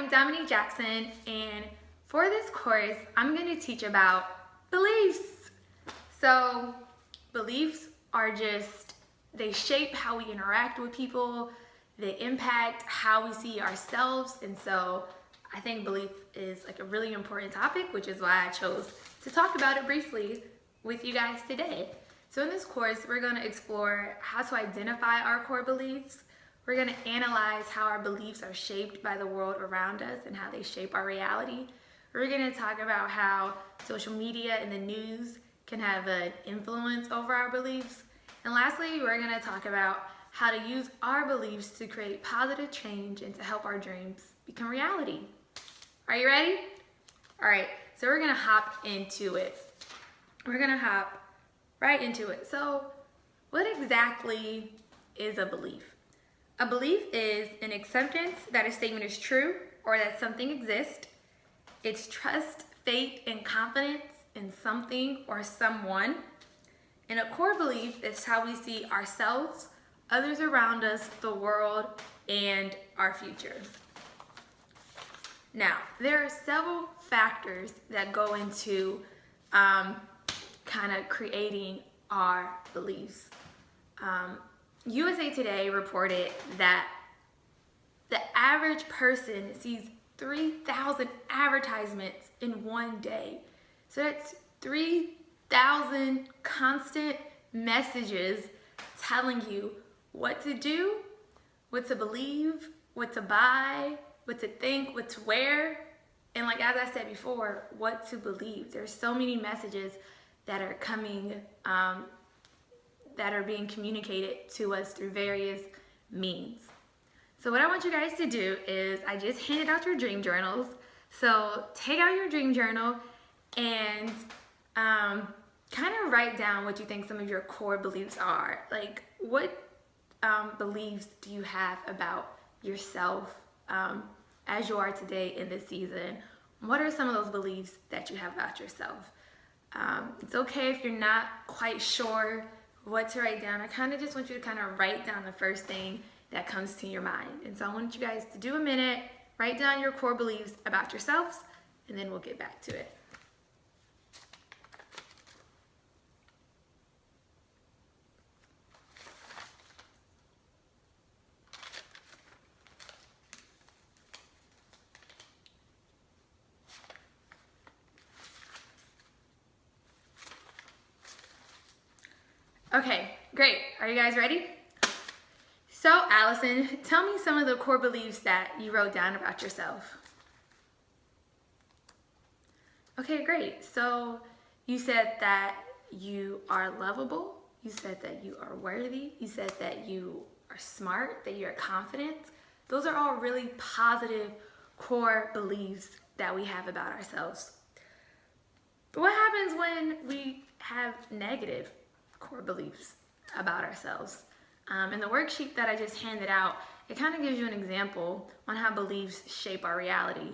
I'm Dominique Jackson, and for this course, I'm going to teach about beliefs. So, beliefs are they shape how we interact with people, they impact how we see ourselves, and so I think belief is like a really important topic, which is why I chose to talk about it briefly with you guys today. So in this course, we're going to explore how to identify our core beliefs. We're going to analyze how our beliefs are shaped by the world around us and how they shape our reality. We're going to talk about how social media and the news can have an influence over our beliefs. And lastly, we're going to talk about how to use our beliefs to create positive change and to help our dreams become reality. Are you ready? All right, so we're going to hop into it. We're going to hop right into it. So, what exactly is a belief? A belief is an acceptance that a statement is true or that something exists. It's trust, faith, and confidence in something or someone. And a core belief is how we see ourselves, others around us, the world, and our future. Now, there are several factors that go into kind of creating our beliefs. USA Today reported that the average person sees 3,000 advertisements in one day. So that's 3,000 constant messages telling you what to do, what to believe, what to buy, what to think, what to wear, and like as I said before, what to believe. There's so many messages that are coming, that are being communicated to us through various means. So what I want you guys to do is, I just handed out your dream journals. So take out your dream journal and kind of write down what you think some of your core beliefs are. Like, what beliefs do you have about yourself as you are today in this season? What are some of those beliefs that you have about yourself? It's okay if you're not quite sure what to write down. I kind of just want you to kind of write down the first thing that comes to your mind. And so I want you guys to do a minute, write down your core beliefs about yourselves, and then we'll get back to it. Okay, great. Are you guys ready? So, Allison, tell me some of the core beliefs that you wrote down about yourself. Okay, great. So, you said that you are lovable. You said that you are worthy. You said that you are smart, that you're confident. Those are all really positive core beliefs that we have about ourselves. But what happens when we have negative core beliefs about ourselves? In the worksheet that I just handed out, it kind of gives you an example on how beliefs shape our reality.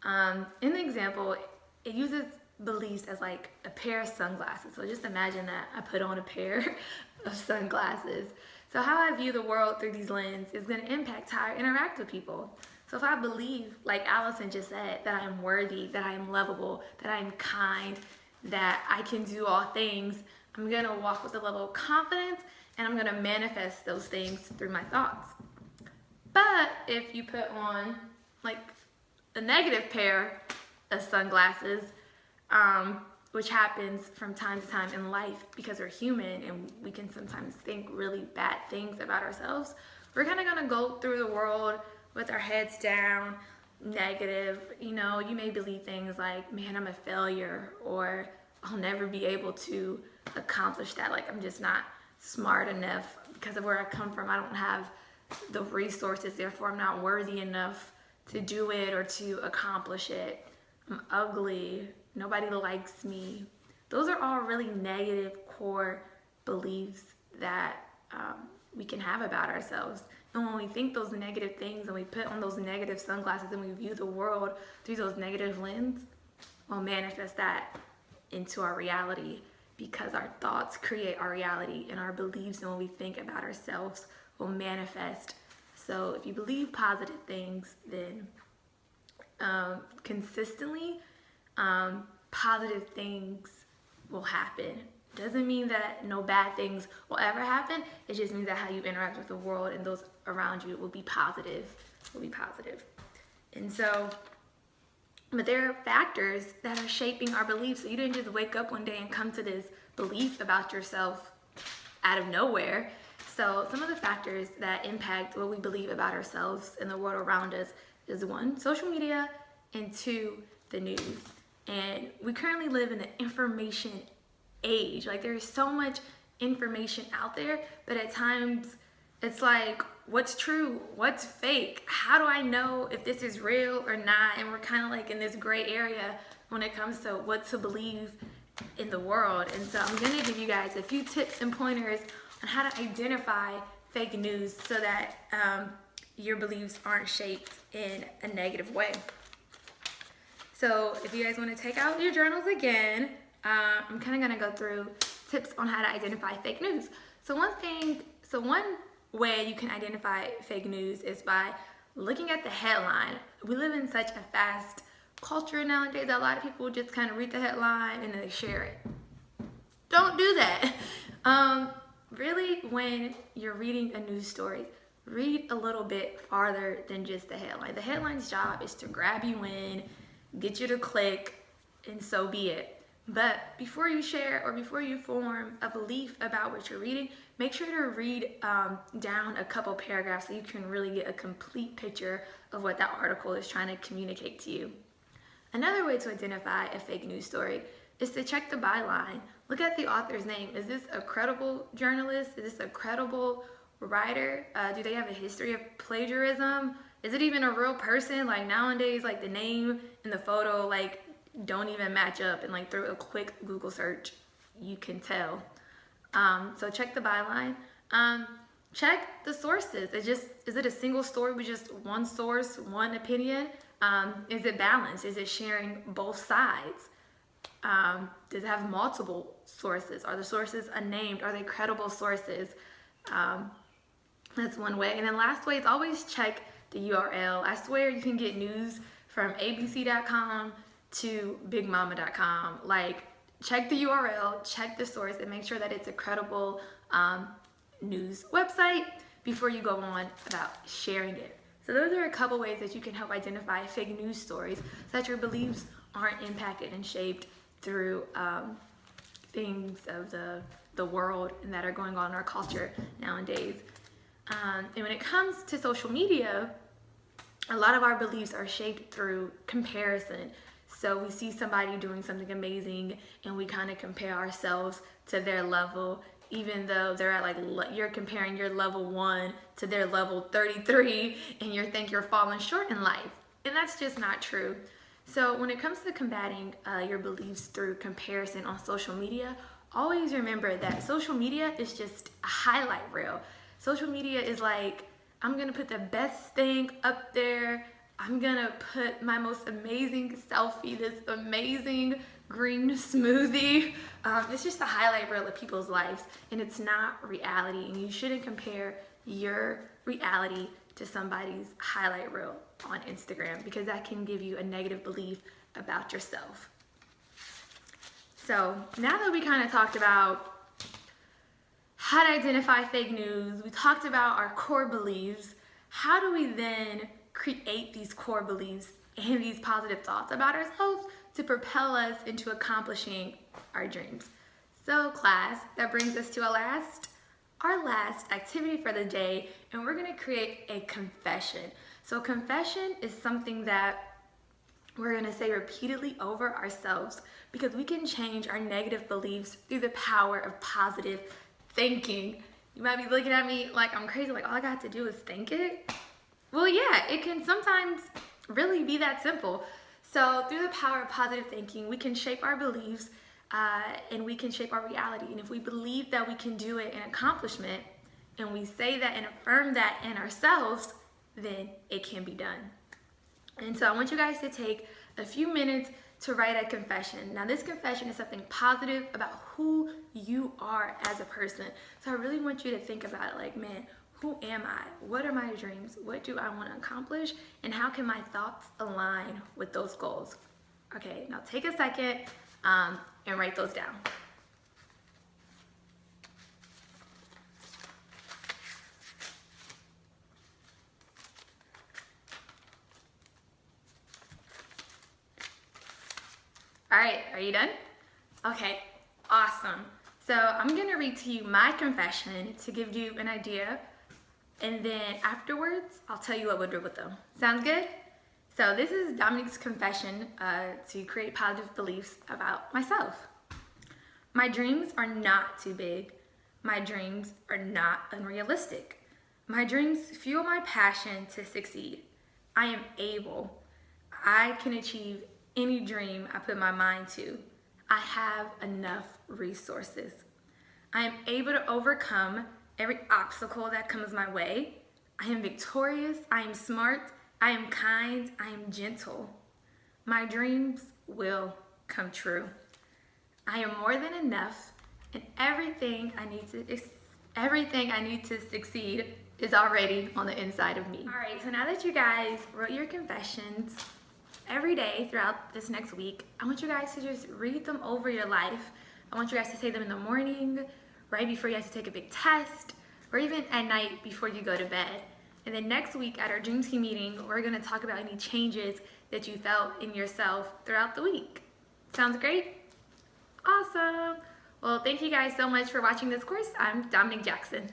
In the example, it uses beliefs as like a pair of sunglasses. So just imagine that I put on a pair of sunglasses. So how I view the world through these lenses is going to impact how I interact with people. So if I believe, like Allison just said, that I am worthy, that I am lovable, that I am kind, that I can do all things, I'm going to walk with a level of confidence, and I'm going to manifest those things through my thoughts. But if you put on like a negative pair of sunglasses, which happens from time to time in life because we're human and we can sometimes think really bad things about ourselves, we're kind of going to go through the world with our heads down, negative. You know, you may believe things like, man, I'm a failure, or I'll never be able to accomplish that. Like, I'm just not smart enough because of where I come from. I don't have the resources, therefore I'm not worthy enough to do it or to accomplish it. I'm ugly. Nobody likes me. Those are all really negative core beliefs that we can have about ourselves. And when we think those negative things and we put on those negative sunglasses and we view the world through those negative lenses, we'll manifest that into our reality, because our thoughts create our reality, and our beliefs and when we think about ourselves will manifest. So if you believe positive things, then consistently, positive things will happen. Doesn't mean that no bad things will ever happen. It just means that how you interact with the world and those around you will be positive. And so, but there are factors that are shaping our beliefs. So you didn't just wake up one day and come to this belief about yourself out of nowhere. So some of the factors that impact what we believe about ourselves and the world around us is 1, social media, and 2, the news. And we currently live in an information age. Like, there's so much information out there, but at times it's like, what's true? What's fake? How do I know if this is real or not? And we're kind of like in this gray area when it comes to what to believe in the world. And so I'm going to give you guys a few tips and pointers on how to identify fake news so that your beliefs aren't shaped in a negative way. So if you guys want to take out your journals again, I'm kind of going to go through tips on how to identify fake news. So one way you can identify fake news is by looking at the headline. We live in such a fast culture nowadays that a lot of people just kind of read the headline and then they share it. Don't do that. Really, when you're reading a news story, read a little bit farther than just the headline. The headline's job is to grab you in, get you to click, and so be it. But before you share or before you form a belief about what you're reading, make sure to read down a couple paragraphs so you can really get a complete picture of what that article is trying to communicate to you. Another way to identify a fake news story is to check the byline. Look at the author's name. Is this a credible journalist? Is this a credible writer? Do they have a history of plagiarism? Is it even a real person? Like, nowadays, like, the name and the photo, like, don't even match up, and like through a quick Google search you can tell. So check the byline. Check the sources. Is it a single story with just one source, one opinion? Is it balanced? Is it sharing both sides? Does it have multiple sources? Are the sources unnamed? Are they credible sources? That's one way. And then last way is always check the URL. I swear you can get news from abc.com to bigmama.com. Like, check the URL, check the source, and make sure that it's a credible news website before you go on about sharing it. So those are a couple ways that you can help identify fake news stories so that your beliefs aren't impacted and shaped through things of the world and that are going on in our culture nowadays. And when it comes to social media, a lot of our beliefs are shaped through comparison. So we see somebody doing something amazing and we kind of compare ourselves to their level, even though they're at, like, you're comparing your level 1 to their level 33 and you think you're falling short in life. And that's just not true. So when it comes to combating your beliefs through comparison on social media, always remember that social media is just a highlight reel. Social media is like, I'm gonna put the best thing up there. I'm gonna put my most amazing selfie, this amazing green smoothie. It's just a highlight reel of people's lives, and it's not reality. And you shouldn't compare your reality to somebody's highlight reel on Instagram, because that can give you a negative belief about yourself. So now that we kind of talked about how to identify fake news, we talked about our core beliefs, how do we then create these core beliefs and these positive thoughts about ourselves to propel us into accomplishing our dreams? So class, that brings us to our last activity for the day, and we're gonna create a confession. So confession is something that we're gonna say repeatedly over ourselves, because we can change our negative beliefs through the power of positive thinking. You might be looking at me like I'm crazy, like all I got to do is think it. Well, yeah, it can sometimes really be that simple. So through the power of positive thinking, we can shape our beliefs and we can shape our reality. And if we believe that we can do it in accomplishment, and we say that and affirm that in ourselves, then it can be done. And so I want you guys to take a few minutes to write a confession. Now, this confession is something positive about who you are as a person. So I really want you to think about it like, man, Who am I? What are my dreams? What do I want to accomplish? And how can my thoughts align with those goals? Okay, now take a second and write those down. All right, are you done? Okay, awesome. So I'm gonna read to you my confession to give you an idea, and then afterwards, I'll tell you what we'll do with them. Sounds good? So this is Dominique's confession to create positive beliefs about myself. My dreams are not too big. My dreams are not unrealistic. My dreams fuel my passion to succeed. I am able. I can achieve any dream I put my mind to. I have enough resources. I am able to overcome every obstacle that comes my way. I am victorious. I am smart. I am kind. I am gentle. My dreams will come true. I am more than enough, and everything I need to succeed is already on the inside of me. All right, so now that you guys wrote your confessions every day throughout this next week, I want you guys to just read them over your life. I want you guys to say them in the morning, right before you have to take a big test, or even at night before you go to bed. And then next week at our Dream Team meeting, we're gonna talk about any changes that you felt in yourself throughout the week. Sounds great? Awesome. Well, thank you guys so much for watching this course. I'm Dominique Jackson.